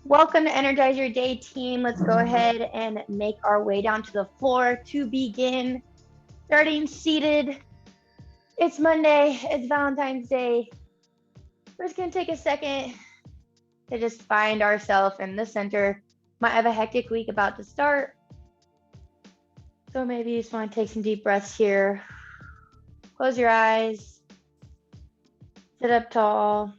Welcome to Energize Your Day, team. Let's go ahead and make our way down to the floor to begin. Starting seated. It's Monday. It's Valentine's Day. We're just going to take a second to just find ourselves in the center. Might have a hectic week about to start. So maybe you just want to take some deep breaths here. Close your eyes. Sit up tall.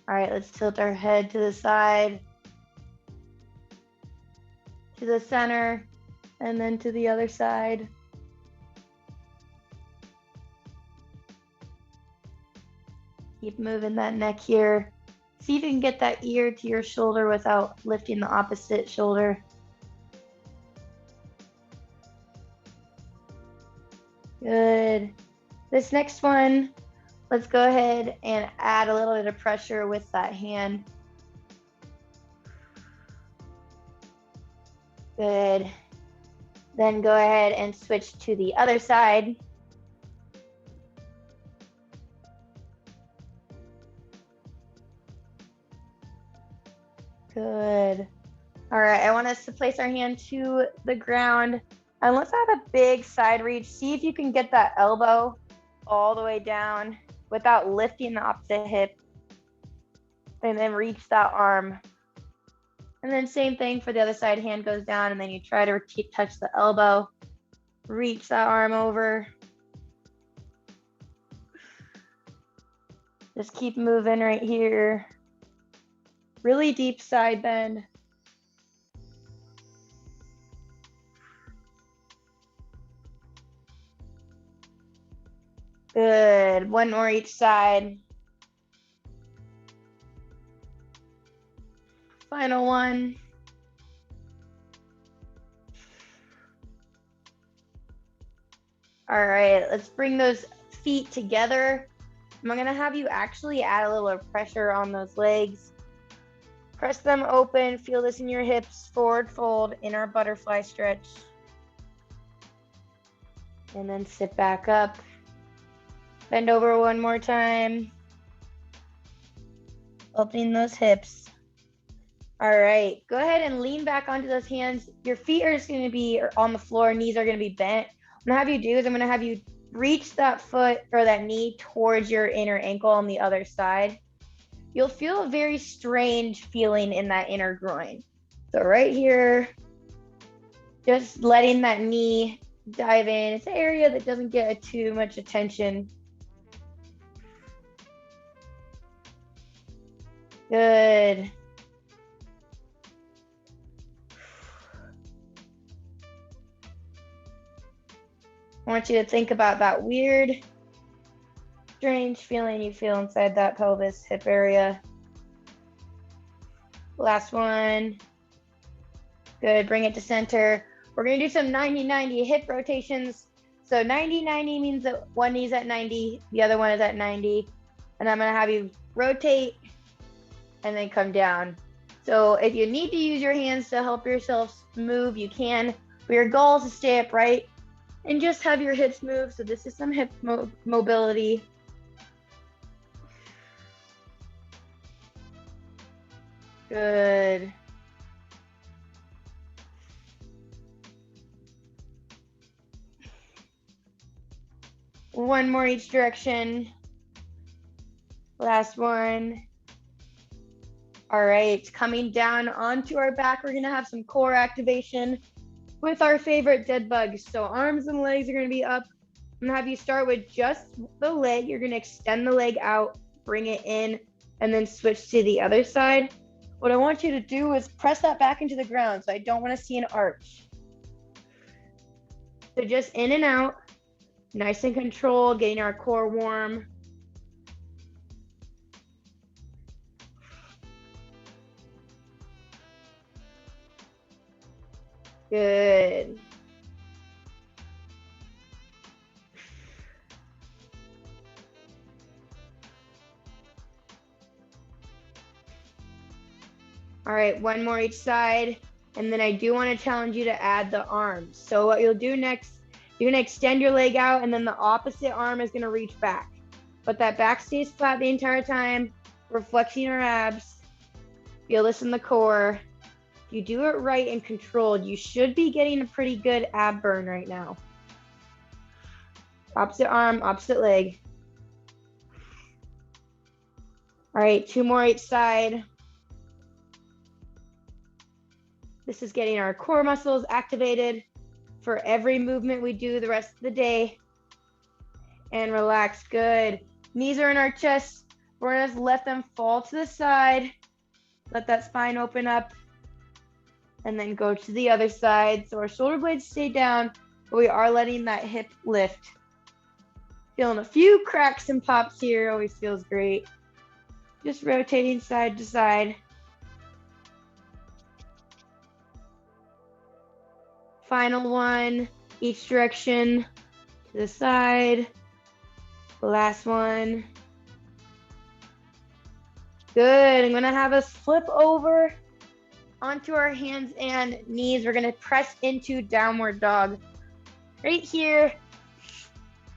All right, let's tilt our head to the side, to the center, and then to the other side. Keep moving that neck here. See if you can get that ear to your shoulder without lifting the opposite shoulder. Good. This next one, let's go ahead and add a little bit of pressure with that hand. Good. Then go ahead and switch to the other side. Good. All right, I want us to place our hand to the ground. And let's have a big side reach. See if you can get that elbow all the way down without lifting the opposite hip. And then reach that arm. And then same thing for the other side, hand goes down and then you try to touch the elbow. Reach that arm over. Just keep moving right here. Really deep side bend. Good. One more each side. Final one. All right, let's bring those feet together. I'm gonna have you actually add a little pressure on those legs. Press them open, feel this in your hips, forward fold in our butterfly stretch. And then sit back up. Bend over one more time. Opening those hips. All right, go ahead and lean back onto those hands. Your feet are just gonna be on the floor, knees are gonna be bent. What I'm gonna have you do is I'm gonna have you reach that foot or that knee towards your inner ankle on the other side. You'll feel a very strange feeling in that inner groin. So right here, just letting that knee dive in. It's an area that doesn't get too much attention. Good. I want you to think about that weird, strange feeling you feel inside that pelvis, hip area. Last one. Good, bring it to center. We're gonna do some 90-90 hip rotations. So 90-90 means that one knee's at 90, the other one is at 90. And I'm gonna have you rotate and then come down. So if you need to use your hands to help yourself move, you can. But your goal is to stay upright and just have your hips move. So this is some hip mobility. Good. One more each direction. Last one. All right, coming down onto our back, we're gonna have some core activation with our favorite dead bugs. So arms and legs are gonna be up. I'm gonna have you start with just the leg. You're gonna extend the leg out, bring it in, and then switch to the other side. What I want you to do is press that back into the ground. So I don't wanna see an arch. So just in and out, nice and controlled, getting our core warm. Good. All right, one more each side. And then I do want to challenge you to add the arms. So what you'll do next, you're going to extend your leg out and then the opposite arm is going to reach back. But that back stays flat the entire time. We're flexing our abs. Feel this in the core. If you do it right and controlled, you should be getting a pretty good ab burn right now. Opposite arm, opposite leg. All right, 2 more each side. This is getting our core muscles activated for every movement we do the rest of the day. And relax, good. Knees are in our chest. We're gonna just let them fall to the side. Let that spine open up. And then go to the other side. So our shoulder blades stay down, but we are letting that hip lift. Feeling a few cracks and pops here, always feels great. Just rotating side to side. Final one, each direction to the side. The last one. Good, I'm gonna have us flip over onto our hands and knees. We're gonna press into downward dog. Right here.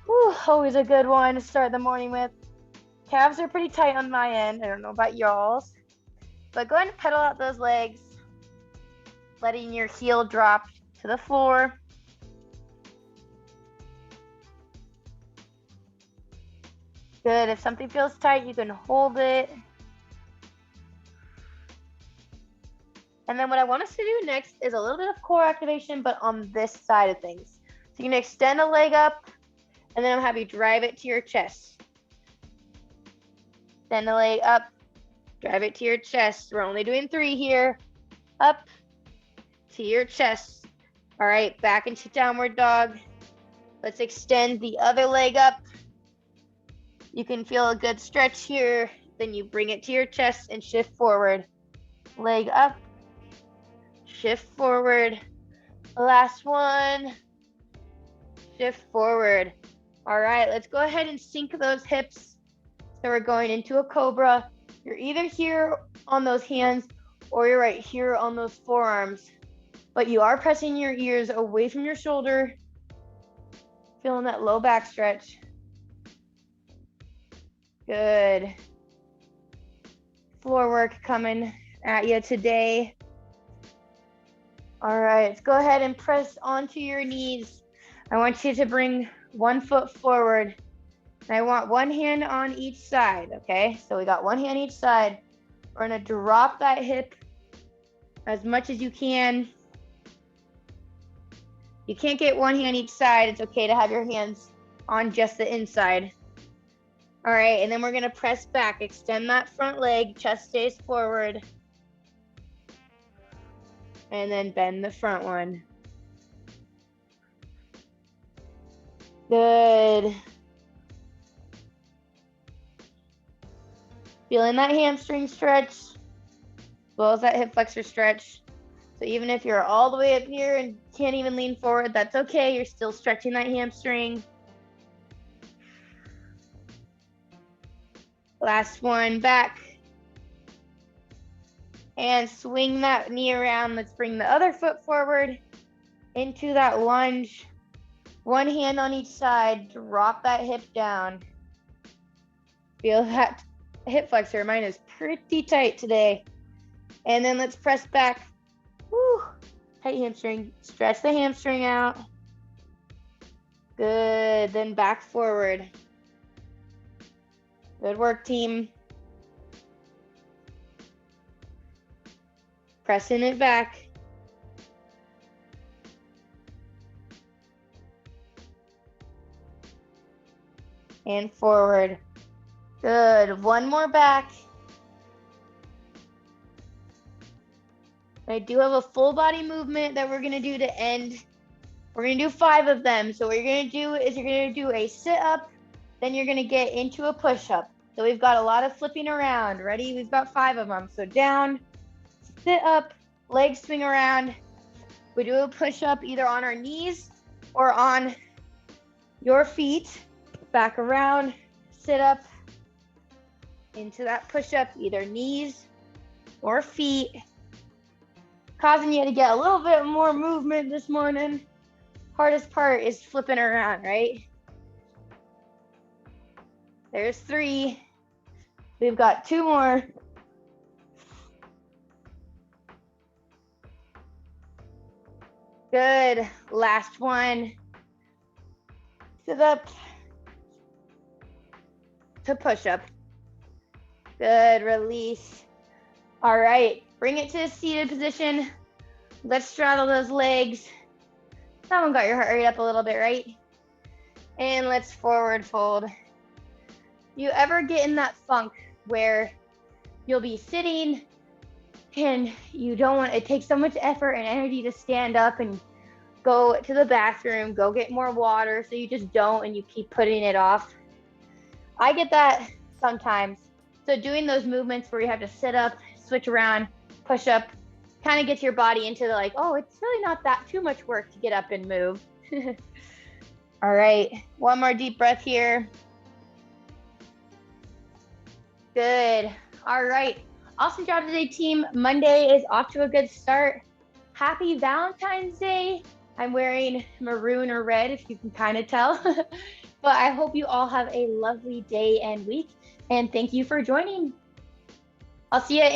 Whew, always a good one to start the morning with. Calves are pretty tight on my end. I don't know about y'all's. But go ahead and pedal out those legs, letting your heel drop to the floor. Good. If something feels tight, you can hold it. And then what I want us to do next is a little bit of core activation, but on this side of things. So you're gonna extend a leg up, and then I'm gonna have you drive it to your chest. Extend the leg up, drive it to your chest. We're only doing 3 here. Up to your chest. All right, back into downward dog. Let's extend the other leg up. You can feel a good stretch here. Then you bring it to your chest and shift forward. Leg up, shift forward. Last one, shift forward. All right, let's go ahead and sink those hips. So we're going into a cobra. You're either here on those hands or you're right here on those forearms. But you are pressing your ears away from your shoulder. Feeling that low back stretch. Good. Floor work coming at you today. All right, let's go ahead and press onto your knees. I want you to bring one foot forward. And I want one hand on each side, okay? So we got one hand each side. We're gonna drop that hip as much as you can. You can't get one hand each side. It's okay to have your hands on just the inside. All right, and then we're gonna press back. Extend that front leg, chest stays forward. And then bend the front one. Good. Feeling that hamstring stretch, as well as that hip flexor stretch. So even if you're all the way up here and can't even lean forward, that's okay. You're still stretching that hamstring. Last one, back. And swing that knee around. Let's bring the other foot forward into that lunge. One hand on each side, drop that hip down. Feel that hip flexor. Mine is pretty tight today. And then let's press back. Woo. Tight hamstring. Stretch the hamstring out. Good. Then back forward. Good work, team. Pressing it back. And forward. Good. One more back. I do have a full body movement that we're going to do to end. We're going to do 5 of them. So what you're going to do is you're going to do a sit up, then you're going to get into a push up. So we've got a lot of flipping around. Ready? We've got 5 of them. So down, sit up, legs swing around. We do a push up either on our knees or on your feet. Back around, sit up, into that push up, either knees or feet. Causing you to get a little bit more movement this morning. Hardest part is flipping around, right? There's 3. We've got 2 more. Good. Last one. Sit up to push up. Good. Release. All right. Bring it to a seated position. Let's straddle those legs. That one got your heart rate up a little bit, right? And let's forward fold. You ever get in that funk where you'll be sitting and you don't want, it takes so much effort and energy to stand up and go to the bathroom, go get more water, so you just don't and you keep putting it off? I get that sometimes. So doing those movements where you have to sit up, switch around, push up, kind of gets your body into the like, oh, it's really not that too much work to get up and move. All right, one more deep breath here. Good. All right. Awesome job today, team. Monday is off to a good start. Happy Valentine's Day. I'm wearing maroon or red, if you can kind of tell. But I hope you all have a lovely day and week. And thank you for joining. I'll see you in